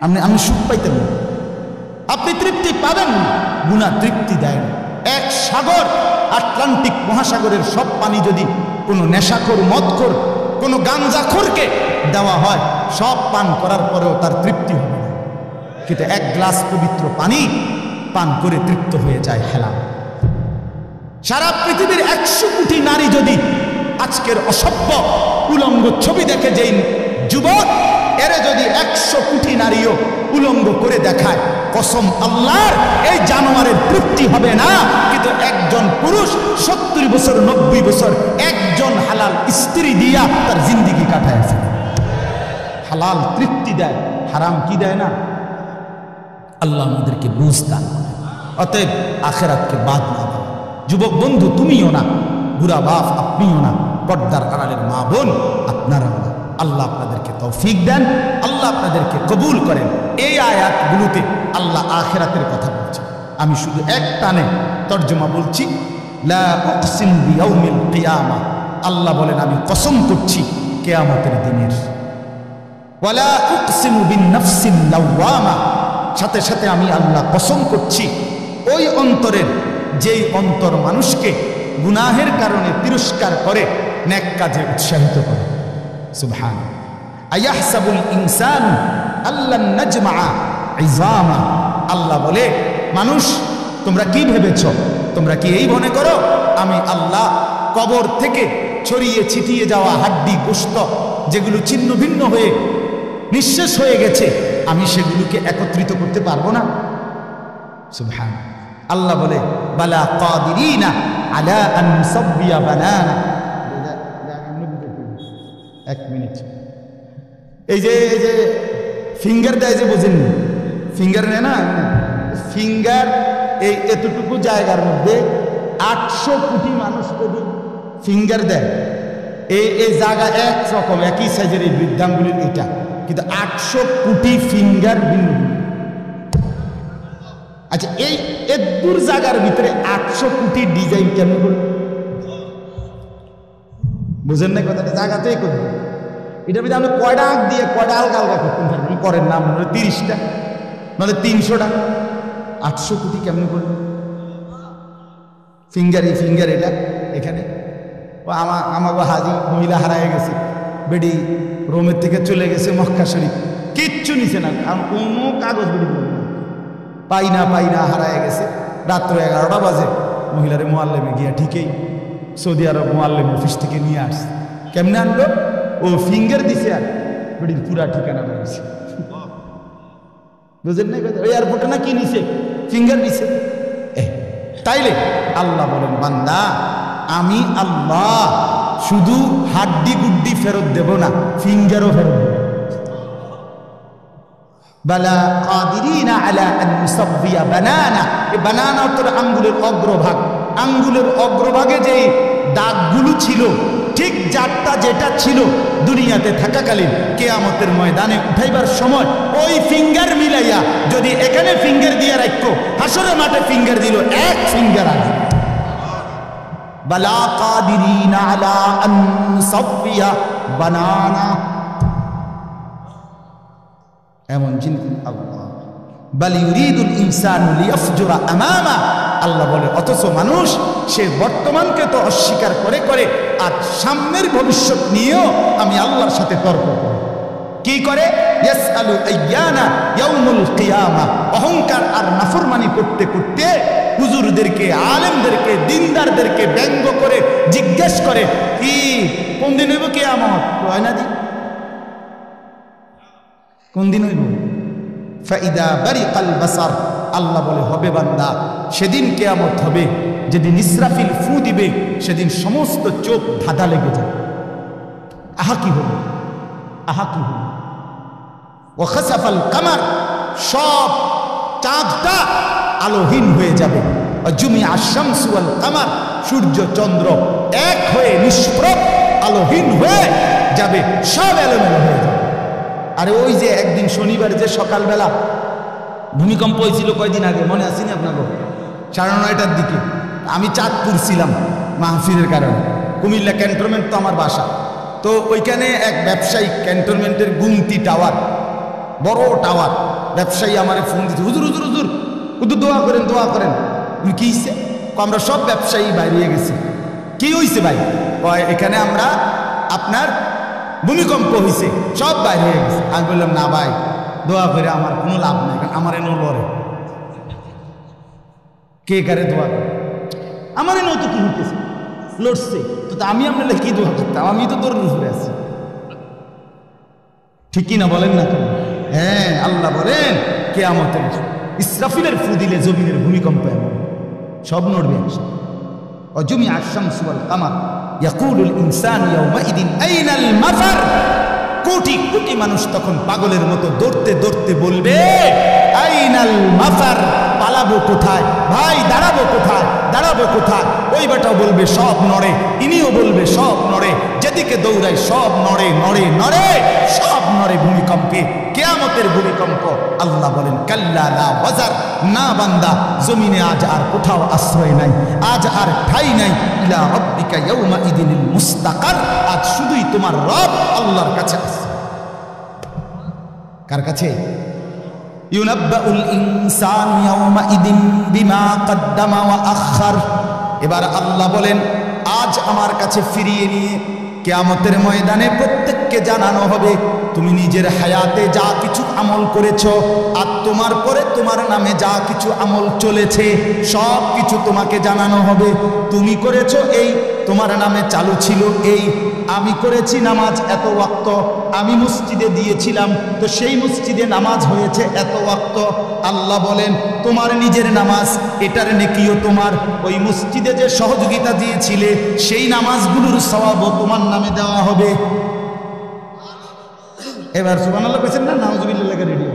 আপনি সুখ পাইতেন না, আপনি তৃপ্তি পাবেন না। গুনাহ তৃপ্তি দেয় না। এক সাগর, আটলান্টিক মহাসাগরের সব পানি যদি কোনো নেশাখোর, মদখোর, কোনো গাঞ্জাখোরকে দেওয়া হয়, সব পান করার পরেও তার তৃপ্তি হবে না। কিন্তু এক গ্লাস পবিত্র পানি পান করে তৃপ্ত হয়ে যায় হেলা। সারা পৃথিবীর 100 কোটি নারী যদি আজকের অসভ্য উলঙ্গ ছবি দেখে, যেই যুবক এরে যদি 100 কোটি নারীও উলঙ্গ করে দেখায়, কসম আল্লাহর এই জানোয়ারের তৃপ্তি হবে না। কিন্তু একজন পুরুষ 70 বছর 90 বছর একজন হালাল স্ত্রী দিয়া তার জিন্দেগি কাটায় আছে। হালাল তৃপ্তি দেয়, হারাম কি দেয় না। আল্লাহ আমাদেরকে বুঝ দান করে। অতএব আখিরাতকে বাদ না দেয়। যুবক বন্ধু তুমিও না, বুড়া বাপ আপনিও না, পর্দার আড়ালের মা বোন আপনারাও না। আল্লাহ আপনাদেরকে তৌফিক দেন, আল্লাহ আপনাদেরকে কবুল করেন। এই আয়াতগুলোতে আল্লাহ আখিরাতের কথা বলছেন। আমি শুধু এক টানে তর্জমা বলছি। লা উকসিমু বিয়াউমিল কিয়ামা, আল্লাহ বলেন আমি কসম করছি কিয়ামতের দিনের। ওয়ালা উকসিমু বিন-নাফসিল লাওয়ামা, সাথে সাথে আমি আল্লাহ কসম করছি ওই অন্তরের, যেই অন্তর মানুষকে গুনাহের কারণে তিরস্কার করে, নেক কাজে উৎসাহিত করে। সুবহান। আয়াহসাবুল ইনসান আল্লান নাজমা ইজামা, আল্লাহ বলে মানুষ তোমরা কি ভেবেছ, তোমরা কি এই মনে করো আমি আল্লাহ কবর থেকে ছড়িয়ে ছিটিয়ে যাওয়া হাড্ডি গোশত যেগুলো ছিন্ন ভিন্ন হয়ে নিঃশেষ হয়ে গেছে, আমি সেগুলোকে একত্রিত করতে পারবো না? সুবহান। আল্লাহ বলে বালা কাদিরিনা আলা আন নুসাব্বিয়া বানানা। এক মিনিট, এই যে ফিঙ্গার দেয় যে, বোঝেন ফিঙ্গার নেয় না, ফিঙ্গার এই এতটুকু জায়গার মধ্যে 800 কোটি মানুষ যদি ফিঙ্গার দেয়, এই জায়গা একরকম একই সাইজের এই বৃদ্ধাঙ্গুলির এটা, কিন্তু 800 কোটি ফিঙ্গার ভিন্ন। আচ্ছা এই এদুর জায়গার ভিতরে 800 কোটি ডিজাইন কেমন করবে? বুঝেন না কথাটা? জায়গাতেই করবে। এটার ভিতরে আপনি কয়টা আঁক দিয়ে কয়টা আলগা আলগা করতে পারবেন? করেন না, আপনার 30টা নাহলে 300টা। 800 কোটি কেমন করবে ফিঙ্গার? এই ফিঙ্গার এটা এখানে আমাকে হাজি মহিলা হারায় গেছে, বেডি রোমের থেকে চলে গেছে মক্কা শরীফ, কিচ্ছু নিছে না, কারণ কোনো কাগজ বেডি পাই না হারায় গেছে। রাত্র 11টা বাজে মহিলারে মোয়াল্লেমে গিয়া ঠিকই সৌদি আরব মোয়াল্লেম অফিস থেকে নিয়ে আসছে। কেমনে আনলো? ও ফিঙ্গার দিছে আর বেডির পুরা ঠিকানা বলেছে। বুঝেন না? ওই এয়ারপোর্টে না কি নিছে? ফিঙ্গার দিছে। তাইলে আল্লাহ বলেন বান্দা আমি আল্লাহ শুধু হাড্ডি গুড্ডি ফেরত দেব না, ফিঙ্গারও ফেরত দেব। বালা কাদিরিনা আলা আন নুসাব্বিয়া বানানা। এই বানানা তোর আঙ্গুলের অগ্রভাগ, আঙ্গুলের অগ্রভাগে যে দাগগুলো ছিল, ঠিক যারটা যেটা ছিল দুনিয়াতে থাকাকালীন, কিয়ামতের ময়দানে উঠাইবার সময় ওই ফিঙ্গার মিলাইয়া যদি এখানে ফিঙ্গার দিয়ে রাখো, হাসরের মাঠে ফিঙ্গার দিল, এক ফিঙ্গার আসবে। বালা কাদিরিনা আলা আন নুসাব্বিয়া বানানা, এমন চিন্তা আল্লাহ। বাল ইউরিদুল ইনসানু লিয়াফজুরা আমামা, আল্লাহ বলে অথচ মানুষ সে বর্তমানকে তো অস্বীকার করে করে আর সামনের ভবিষ্যৎ নিয়েও আমি আল্লাহর সাথে তর্ক করি। কি করে? ইয়াসআলু আইয়ানা ইয়াউমুল কিয়ামা, অহংকার আর নাফরমানি করতে করতে হুজুরদেরকে, আলেমদেরকে, দিনদারদেরকে ব্যঙ্গ করে জিজ্ঞেস করে কি কোন দিন হইব কিয়ামত? হয় না দি কোন দিন হইব? ফাইদা বারিকাল বাসার, আল্লাহ বলে হবে বান্দা সেদিন কিয়ামত হবে যেদিন ইসরাফিল ফু দিবে, সেদিন সমস্ত চোখ ধাঁধা লেগে যাবে। আহা কি হবে, আহা কি হবে। ওয়া খাসাফাল কামার, সব চাঁদটা আলোহীন হয়ে যাবে। জুমিআ আশ-শামসু ওয়াল কামার, সূর্য চন্দ্র এক হয়ে নিষ্প্রভ আলোহীন হয়ে যাবে, সব এলোমেলো হয়ে যাবে। আরে ওই যে একদিন শনিবার যে সকালবেলা ভূমিকম্প হয়েছিল কয়দিন আগে, মনে আছে না আপনার? 9:30টার দিকে আমি চাঁদপুর ছিলাম মাহফিলের কারণে। কুমিল্লা ক্যান্টনমেন্ট তো আমার বাসা, তো ওইখানে এক ব্যবসায়িক ক্যান্টনমেন্টের গুমতি টাওয়ার বড় টাওয়ার। ব্যবসায়ী আমারে ফোন দিচ্ছে, হুজুর হুজুর হুজুর হুজুর দোয়া করেন দোয়া করেন। কি হয়েছে? আমরা সব ব্যবসায়ী বাইরে গেছি। কি হয়েছে ভাই? এখানে আমরা আপনার ভূমিকম্প হয়েছে, সব বাইরে হয়ে গেছে। আমি বললাম না ভাই, দোয়া করে আমার কোনো লাভ নাই, আমার এনে লড়ে কে কারে দোয়া করে, আমার এনে তো কি হইতেছে, লড়ছে তো আমি আপনার কি দোয়া করতাম, আমি তো তোর উপরে আছি। ঠিক কিনা বলেন না? হ্যাঁ, আল্লাহ বলেন কিয়ামতের ইসরাফিলের ফু দিলে জমিনের ভূমিকম্প এমন সব নড়বে। وجمع الشمس والقمر يقول الانسان يومئذ اين المفر। কোটি কোটি মানুষ তখন পাগলের মতো দৌড়তে দৌড়তে বলবে আইনাল মাফার, পালাবো কোথায় ভাই, দাঁড়াবো কোথায়, দাঁড়াবো কোথায়। ওই বেটাও বলবে সব নড়ে, ইনিও বলবে সব নড়ে, যেদিকে দৌড়ায় সব নড়ে নড়ে নড়ে, সব নড়ে ভূমিকম্পে, কিয়ামতের ভূমিকম্প। আল্লাহ বলেন কাল্লা লা ওয়াজার, না বান্দা, জমিনে আজ আর কোথাও আশ্রয় নাই, আজ আর ঠাই নাই। ইলা রাব্বিকা ইয়াউমা ইদিনিল মুস্তাকার, আজ শুধুই তোমার রব আল্লাহর কাছে আছে। কার কাছে? ইউনাব্বাউল ইনসানু ইয়াউমা ইদিন বিমা কদ্দামা ওয়া আখার। এবার আল্লাহ বলেন আজ আমার কাছে ফিরিয়ে নিয়ে কিয়ামতের ময়দানে প্রত্যেককে জানানো হবে তুমি নিজের হায়াতে যা কিছু আমল করেছ, আর তোমার পরে তোমার নামে যা কিছু আমল চলেছে সব কিছু তোমাকে জানানো হবে। তুমি করেছো এই, তোমার নামে চালু ছিল এই, আমি করেছি নামাজ এত ওয়াক্ত, আমি মসজিদে দিয়েছিলাম তো সেই মসজিদে নামাজ হয়েছে এত ওয়াক্ত। আল্লাহ বলেন তোমার নিজের নামাজ এটার নেকিও তোমার, ওই মসজিদে যে সহযোগিতা দিয়েছিলে সেই নামাজগুলোর সওয়াবও তোমার নামে দেওয়া হবে। এবার সুবহানাল্লাহ কইছেন না, নাউজুবিল্লাহ লেখা রেডি।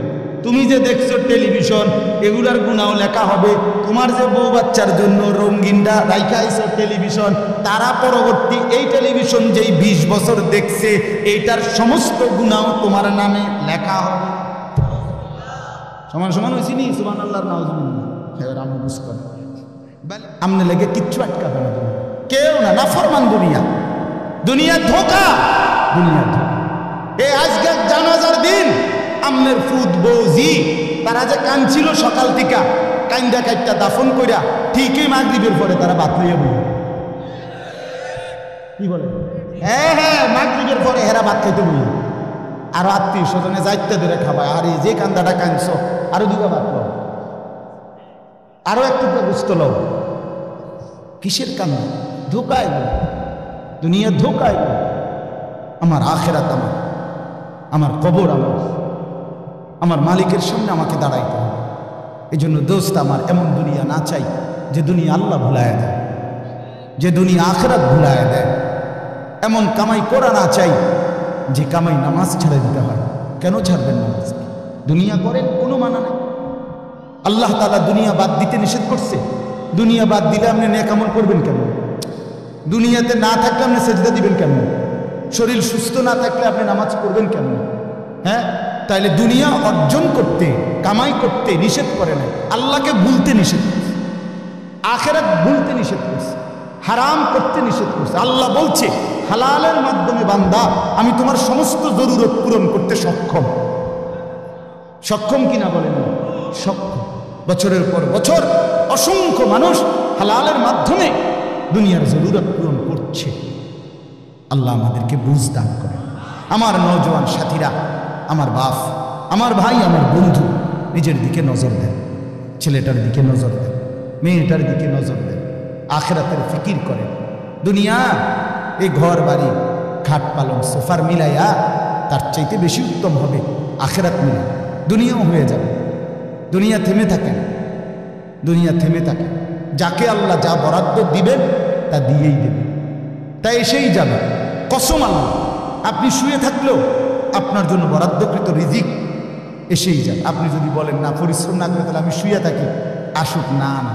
তুমি যে দেখছো টেলিভিশন, এগুলার গুনাও লেখা হবে। তোমার যে বউ বাচ্চার জন্য রঙিনটা রাইখা আইছো টেলিভিশন, তারা পরবর্তী এই টেলিভিশন যেই 20 বছর দেখছে এইটার সমস্ত গুনাও তোমার নামে লেখা হবে। সমান সমান হয়েছি নি? সুবহানাল্লাহ নাউজুবিল্লাহ। এবার আমি বুঝ করি আমনে লেগে কিচ্ছু আটকাবে না, কেউ না, নাফরমান দুনিয়া, দুনিয়া ধোঁকা, দুনিয়া ধোঁকা। এই আজকে জানাজার দিন আমনের ফুদ বৌজি তারা যে কাঁদছিল সকাল থেকে, কাইন্দা কাইটটা দাফন কইরা ঠিকই মাগরিবের পরে তারা ভাত লইয়া বই। কি বলে? হ্যাঁ হ্যাঁ, মাগরিবের পরে হেরা ভাত খাইতে বই। আর আত্মীয় স্বজনে যাইতে ধরে খাবায়, আর এই যে কান্দাটা কাঁদছ আরো দুটা ভাত লো, আরো একটু বুঝতে লো। কিসের কান্না? ধোকায়, দুনিয়া ধোকায়। আমার আখেরাত আমার, আমার কবর আমার মালিকের সামনে আমাকে দাঁড়াইতে হবে। এই জন্য দোস্ত আমার এমন দুনিয়া না চাই যে দুনিয়া আল্লাহ ভুলায় দেয়, যে দুনিয়া আখেরাত ভুলায় দেয়। এমন কামাই করা না চাই যে কামাই নামাজ ছেড়ে দিতে হয়। কেন ছাড়বেন নামাজ? দুনিয়া করেন, কোনো মানা নেই। আল্লাহ তাআলা দুনিয়া বাদ দিতে নিষেধ করছে। দুনিয়া বাদ দিলে আপনি নেক আমল করবেন কেন? দুনিয়াতে না থাকলে আপনি সেজদা দিবেন কেমন? শরীর সুস্থ না থাকলে আপনি নামাজ পড়বেন কেমন? হ্যাঁ, তাইলে দুনিয়া অর্জন করতে, কামাই করতে নিষেধ করে না, আল্লাহকে ভুলতে নিষেধ করছে, আখিরাত ভুলতে নিষেধ করছে, হারাম করতে নিষেধ করছে। আল্লাহ বলছে হালালের মাধ্যমে বান্দা আমি তোমার সমস্ত জরুরত পূরণ করতে সক্ষম। সক্ষম কিনা বলেন? সক্ষম। বছরের পর বছর অসংখ্য মানুষ হালালের মাধ্যমে দুনিয়ার জরুরত পূরণ করছে। আল্লাহ আমাদেরকে বুঝ দান করে। আমার নওজোয়ান সাথীরা, আমার বাপ, আমার ভাই, আমার বন্ধু, নিজের দিকে নজর দেন, ছেলেটার দিকে নজর দেন, মেয়েটার দিকে নজর দেন, আখিরাতের ফিকির করেন। দুনিয়া এই ঘর বাড়ি খাট পালন সোফার মিলাইয়া তার চাইতে বেশি উত্তম হবে আখিরাত মিলে। দুনিয়াও হয়ে যাবে, দুনিয়া থেমে থাকে না, দুনিয়া থেমে থাকে। যাকে আল্লাহ যা বরাদ্দ দিবেন তা দিয়েই দেবে, তা এসেই যাবে। কসম আল্লাহ, আপনি শুয়ে থাকলেও আপনার জন্য বরাদ্দকৃত রিজিক এসেই যাবে। আপনি যদি বলেন না পরিশ্রম না করে তাহলে আমি শুয়ে থাকি, আসুক। না না,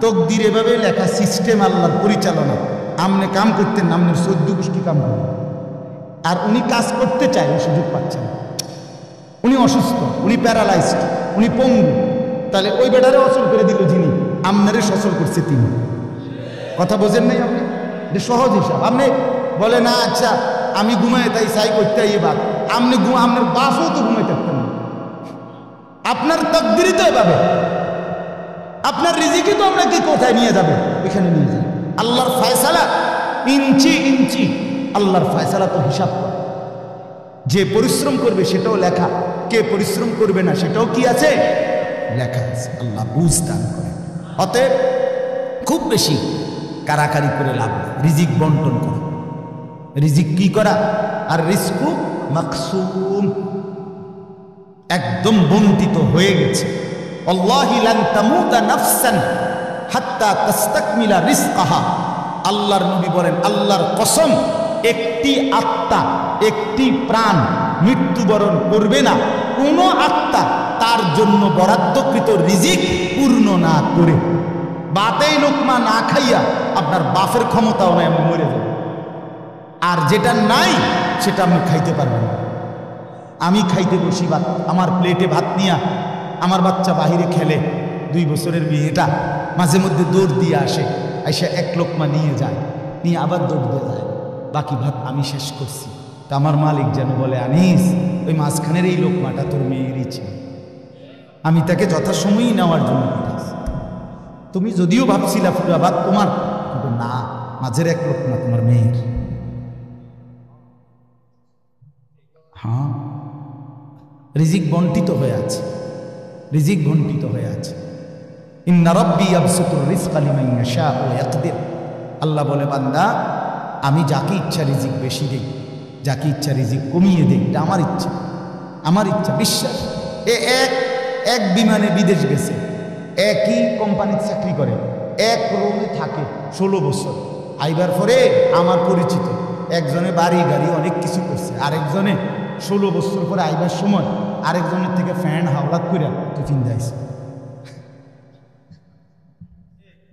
তকদির এভাবে লেখা, সিস্টেম আল্লাহর পরিচালনা। আমনে কাম করতেন, আমনের 14 গোষ্ঠী কাম করেন, আর উনি কাজ করতে চায়, ওই সুযোগ পাচ্ছেন। উনি অসুস্থ, উনি প্যারালাইজড, উনি পঙ্গু, তাহলে ওই বেটারে অচল করে দিল যিনি, আমনারে সচল করছে তিনি। কথা বোঝেন নাই আপনি? সহজ হিসাব। আপনি বলে না আচ্ছা আমি ঘুমাই তাই সাই করতে বাদ, আপনি আপনার বাপও তো ঘুমাই থাকতেন না, আপনার তাকদীরই তো এভাবে, আপনার রিজিকই তো আপনাকে কোথায় নিয়ে যাবে, এখানে নিয়ে যাবে। আল্লাহর ফয়সালা ইঞ্চি ইঞ্চি, আল্লাহর ফয়সালা তো হিসাব করে। যে পরিশ্রম করবে সেটাও লেখা, কে পরিশ্রম করবে না সেটাও কি আছে, লেখা আছে। আল্লাহ বুঝ দান করে। অতএব খুব বেশি কারাকারি করে লাভ নেই, রিজিক বন্টন করা। রিজিক কি করা? আর রিজকু মাকসুম, একদম বন্টিত হয়ে গেছে। আল্লাহি লান তামুতা নাফসান হাত্তা তাস্তাকমিলা রিজকাহা। আল্লাহর নবী বলেন, আল্লাহর কসম, একটি আত্মা, একটি প্রাণ মৃত্যুবরণ করবে না কোনো আত্মা তার জন্য বরাদ্দকৃত রিজিক পূর্ণ না করে। বাতেই লোকমা না খাইয়া আপনার বাপের ক্ষমতাও নাই, আমি মরে যাব। আর যেটা নাই সেটা আপনি খাইতে পারবেন না। আমি খাইতে বসি ভাত, আমার প্লেটে ভাত নিয়া আমার বাচ্চা বাহিরে খেলে, 2 বছরের মেয়েটা মাঝে মধ্যে দৌড় দিয়ে আসে, আইসা এক লোকমা নিয়ে যায়, নিয়ে আবার দৌড় দিয়ে যায়, বাকি ভাত আমি শেষ করছি। তা আমার মালিক যেন বলে, আনিস, ওই মাঝখানের এই লোকমাটা তোর মেয়েরই ছিল, আমি তাকে যথাসময়ই নেওয়ার জন্য পাঠাইছি। তুমি যদিও ভাবছিলা পুরা ভাত তোমার, কিন্তু না, মাঝের এক লোকমা তোমার মেয়ের। হ্যাঁ, রিজিক বন্টিত হয়ে আছে, রিজিক বন্টিত হয়ে আছে। ইন্না রাব্বি ইয়াবসুতুর রিজকা লিমান ইয়াশাউ ওয়া ইয়াকদির। আল্লাহ বলে, বান্দা, আমি যাকে ইচ্ছা রিজিক বেশি দেই, যাকে ইচ্ছা রিজিক কমিয়ে দেই, এটা আমার ইচ্ছা, আমার ইচ্ছা। বিশ্বাস, এক বিমানে বিদেশ গেছে, একই কোম্পানিতে চাকরি করে, এক রুমে থাকে 16 বছর। আইবার পরে আমার পরিচিত একজনে বাড়ি গাড়ি অনেক কিছু করছে, আরেকজনে 16 বছর পরে আইবার সময় আরেকজনের থেকে ফ্যান হাওলাত করে টিফিন দিয়েছে।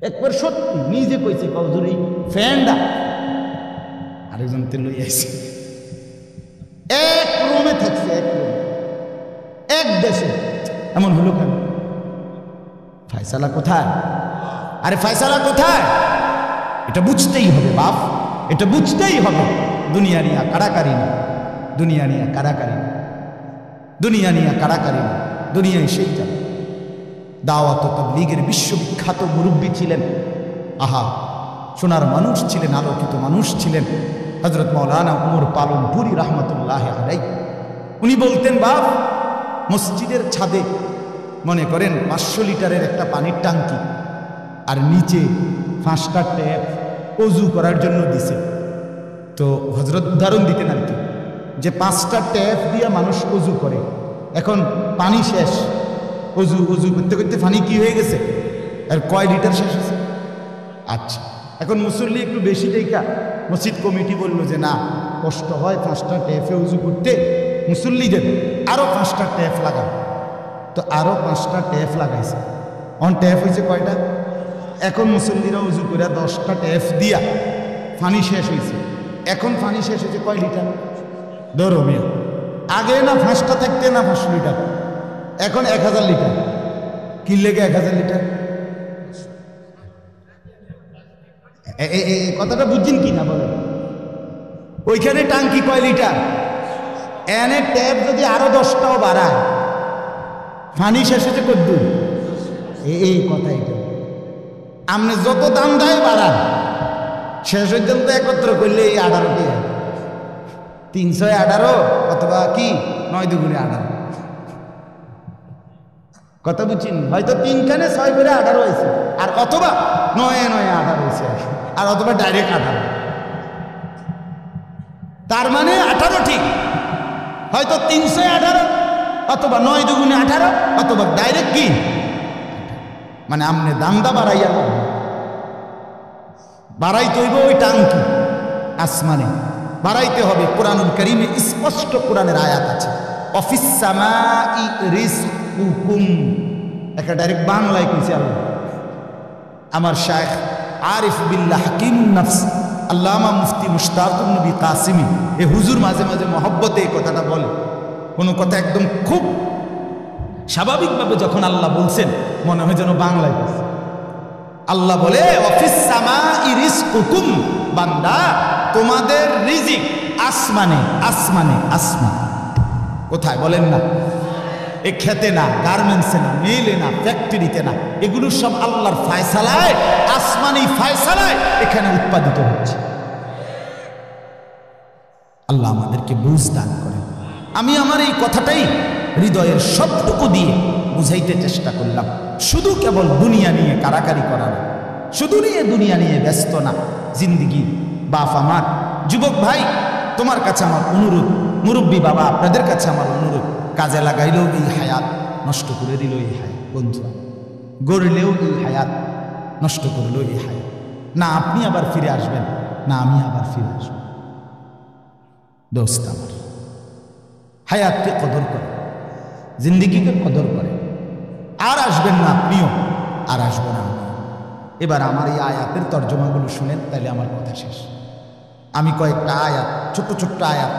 একবার সত্যি নিজে কইছে, কবজুর এই ফ্যানটা আরেকজন তে লই আইছে। এক রুমে থাকছে, এক রুমে, এক দেশে। এমন হলো কেন? ফয়সালা কোথায়? আরে ফয়সালা কোথায়? এটা বুঝতেই হবে বাপ, এটা বুঝতেই হবে। দুনিয়া নিয়ে কারাকারি না, দুনিয়া নিয়ে কারাকারি না, দুনিয়া নিয়ে কারাকারি না, দুনিয়ায় সেই যাবে। দাওয়াত ও তাবলীগের বিশ্ববিখ্যাত মুরব্বী ছিলেন, আহা, সোনার মানুষ ছিলেন, আলোকিত মানুষ ছিলেন হযরত মাওলানা উমর পালনপুরি রহমতুল্লাহ আলাইহি। উনি বলতেন, বাপ, মসজিদের ছাদে মনে করেন 500 লিটারের একটা পানির ট্যাঙ্কি, আর নিচে 5টা ট্যাপ অজু করার জন্য দিছে। তো হযরত উদাহরণ দিতেন আর কি, যে 5টা ট্যাপ দিয়ে মানুষ অজু করে, এখন পানি শেষ, অজু করতে করতে পানি কি হয়ে গেছে, আর কয় লিটার শেষ হয়েছে। আচ্ছা, এখন মুসল্লি একটু বেশি দেখা মসজিদ কমিটি বললো যে না, কষ্ট হয় 5টা ট্যাপে উজু করতে, মুসল্লিদের আরও 5টা ট্যাপ লাগান। তো আরও 5টা ট্যাপ লাগাইছে। অন ট্যাপ হয়েছে কয়টা? এখন মুসল্লিরা উজু করে 10টা ট্যাপ দিয়া পানি শেষ হয়েছে। এখন পানি শেষ হয়েছে কয় লিটার? ধরো মেয়ে, আগে না 5টা থাকতে না 500 লিটার, এখন 1000 লিটার। কি লেগে 1000 লিটার? কথাটা বুঝছেন কি না বলেন? ওইখানে টাঙ্কি কয় লিটার, এনে ট্যাপ যদি আরো 10টাও বাড়ায়, পানি শেষ হচ্ছে কদ্দুর। এই কথা, এটা আপনি যত দাম দেয় বাড়ান, শেষ পর্যন্ত একত্র করলে এই 18টি 318 অথবা কি 9 দুগুণে 18। কথা বুঝছেন? হয়তো 3খানে 6 করে 18 হয়েছে, আর অথবা 9 9 18 হয়েছে, আর অথবা ডাইরেক্ট 18। তার মানে 18 ঠিক, হয়তো 318 অথবা 9 দুগুণে 18 অথবা ডাইরেক্ট কি, মানে আমনে দামদা বাড়াইয়া বাড়াইতে হইব। ওই টাঙ্কি আসমানে বাড়াইতে হবে। কোরআনুল কারীমে স্পষ্ট কোরআনের আয়াত আছে, অফিস সামাই রিজকুকুম, একটা ডাইরেক্ট বাংলায় কইছে আল্লাহ। আমার শায়েখ আরিফ বিল্লাহ হাকিমুন নফস আল্লামা মুফতি মুশতাকুন নবী কাসিমি, এ হুজুর মাঝে মাঝে মহব্বতে এই কথাটা বলে। কোনো কথা একদম খুব স্বাভাবিকভাবে যখন আল্লাহ বলছেন, মনে হয় যেন বাংলায় বলছে। আল্লাহ বলে, অফিস সামাই রিজকুকুম, বান্দা, তোমাদের রিজিক আসমানে, আসমানে, আসমান। কোথায় বলেন না? এ খেতে না, গার্মেন্টসে না, মেলে না, ফ্যাক্টরিতে না, এগুলো সব আল্লাহর ফায়সালায়, আসমানি ফায়সালায় এখানে উৎপাদিত হচ্ছে। আল্লাহ আমাদেরকে বুঝ দান করেন। আমি আমার এই কথাটাই হৃদয়ের সবটুকু দিয়ে বুঝাইতে চেষ্টা করলাম। শুধু কেবল দুনিয়া নিয়ে কারাকারি করা না, শুধু দুনিয়া নিয়ে ব্যস্ত না। জিন্দিগি বাপ আমার, যুবক ভাই তোমার কাছে আমার অনুরোধ, মুরব্বী বাবা আপনাদের কাছে আমার অনুরোধ, কাজে লাগাইলেও এই হায়াত, নষ্ট করে দিল এই হায়াত। বন্ধু গড়লেও এই হায়াত, নষ্ট করলো এই হায়াত। না আপনি আবার ফিরে আসবেন, না আমি আবার ফিরে আসব। দোস্ত আমার, হায়াতকে কদর করে, জিন্দিগিকে কদর করে। আর আসবেন না আপনিও, আর আসবো না আমি। এবার আমার এই আয়াতের তর্জমাগুলো শুনেন, তাহলে আমার কথা শেষ। আমি কয়েকটা আয়াত, ছোট্ট ছোট্ট আয়াত,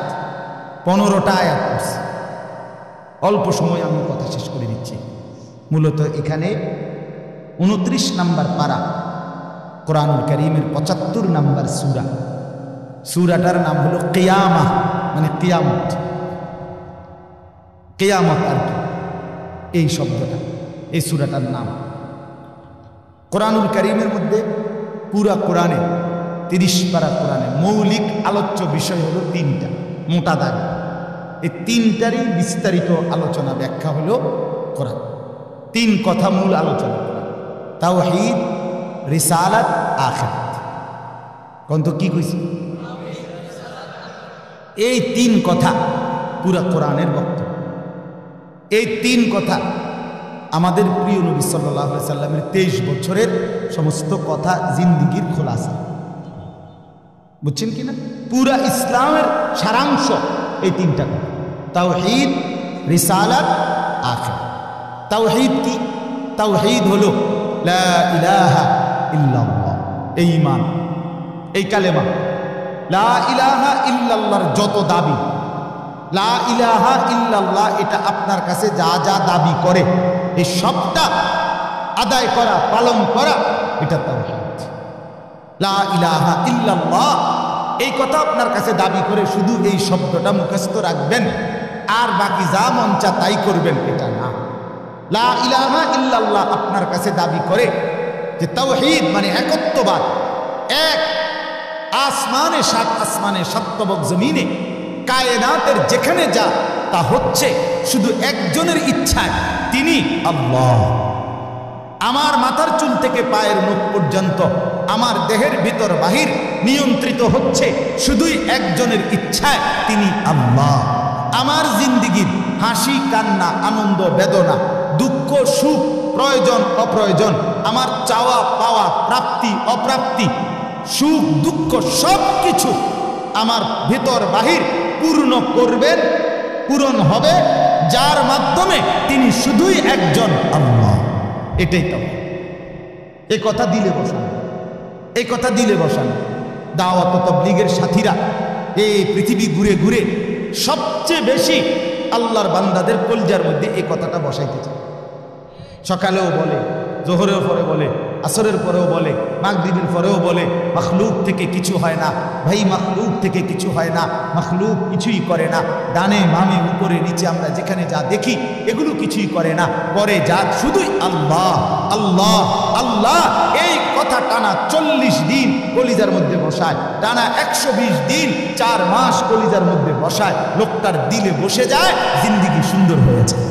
15টা আয়াত পড়ছি। অল্প সময় আমি কথা শেষ করে দিচ্ছি। মূলত এখানে 29 নম্বর পারা, কোরআনুল কারীমের 75 নম্বর সূরা। সূরাটার নাম হলো কিয়ামা, মানে কিয়ামত। কিয়ামত আর কি, এই শব্দটা, এই সূরাটার নাম। কোরআনুল কারীমের মধ্যে পুরা কোরআনে 30 পারা কোরআনে মৌলিক আলোচ্য বিষয় হলো 3টা, মোটা দাগে। এই 3টারই বিস্তারিত আলোচনা ব্যাখ্যা হলো কোরআন। 3 কথা মূল আলোচনা: তাওহীদ, রিসালাত, আখিরাত। কোন তো কি কইছি? এই 3 কথা পুরা কোরআনের বক্তব্য। এই 3 কথা আমাদের প্রিয় নবী সাল্লাল্লাহু আলাইহি সাল্লামের 23 বছরের সমস্ত কথা, জিন্দিগির খোলাসা। বুঝছেন কিনা? পুরা ইসলামের সারাংশ এই 3টা কথা: তাওহীদ, রিসালাত, আখিরাত। তাওহীদ কি? তাওহীদ হলো লা ইলাহা ইল্লাল্লাহ, এই ঈমান, এই কালেমা। লা ইলাহা ইল্লাল্লাহর যত দাবি, লা ইলাহা ইল্লাল্লাহ এটা আপনার কাছে যা যা দাবি করে, এই সবটা আদায় করা, পালন করা, এটা তাওহীদ। লা ইলাহা ইল্লাল্লাহ এই কথা আপনার কাছে দাবি করে শুধু এই শব্দটা মুখস্থ রাখবেন আর বাকি যা মন চা তাই করবেন, এটা না। লা ইলাহা ইল্লাল্লাহ আপনার কাছে দাবি করে যে তাওহীদ মানে একত্ববাদ। এক আসমানে, 7 আসমানে, 7 তবক জমিনে, কায়নাতের যেখানে যা তা হচ্ছে শুধু একজনের ইচ্ছায়, তিনি আল্লাহ। আমার মাথার চুল থেকে পায়ের নখ পর্যন্ত, আমার দেহের ভিতর বাহির নিয়ন্ত্রিত হচ্ছে শুধুই একজনের ইচ্ছায়, তিনি আল্লাহ। আমার জিন্দিগির হাসি, কান্না, আনন্দ, বেদনা, দুঃখ, সুখ, প্রয়োজন, অপ্রয়োজন, আমার চাওয়া পাওয়া, প্রাপ্তি অপ্রাপ্তি, সুখ দুঃখ সব কিছু আমার ভিতর বাহির পূর্ণ করবেন, পূরণ হবে যার মাধ্যমে, তিনি শুধুই একজন আল্লাহ। এটাই তো এই কথা দিলে বসানো, এই কথা দিলে বসানো। দাওয়াত তাবলীগের সাথীরা এই পৃথিবী ঘুরে ঘুরে সবচেয়ে বেশি আল্লাহর বান্দাদের কলজার মধ্যে এই কথাটা বসাইতে চায়। সকালেও বলে, জোহরের পরে বলে, আসরের পরেও বলে, মাগরিবের পরেও বলে, মাখলুক থেকে কিছু হয় না ভাই, মাখলুক থেকে কিছু হয় না, মাখলুক কিছুই করে না। ডানে বামে উপরে নিচে আমরা যেখানে যা দেখি এগুলো কিছুই করে না, করে যা শুধুই আল্লাহ আল্লাহ আল্লাহ। এই কথা টানা 40 দিন কলিজার মধ্যে বসায়, টানা 120 দিন 4 মাস কলিজার মধ্যে বসায়, লোকটার দিলে বসে যায়, জিন্দিগি সুন্দর হয়ে যায়।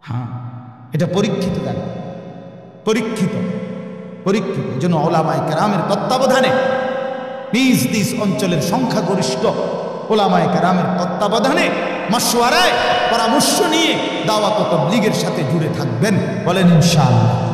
হ্যাঁ, এটা পরীক্ষিত গান, পরীক্ষিত পরীক্ষিত। এই জন্য ওলামায়ে কেরামের তত্ত্বাবধানে, নিজ নিজ অঞ্চলের সংখ্যাগরিষ্ঠ ওলামায়ে কেরামের তত্ত্বাবধানে, মাশওয়ারায়, পরামর্শ নিয়ে দাওয়াত ও তাবলীগের সাথে জুড়ে থাকবেন। বলেন ইনশাআল্লাহ।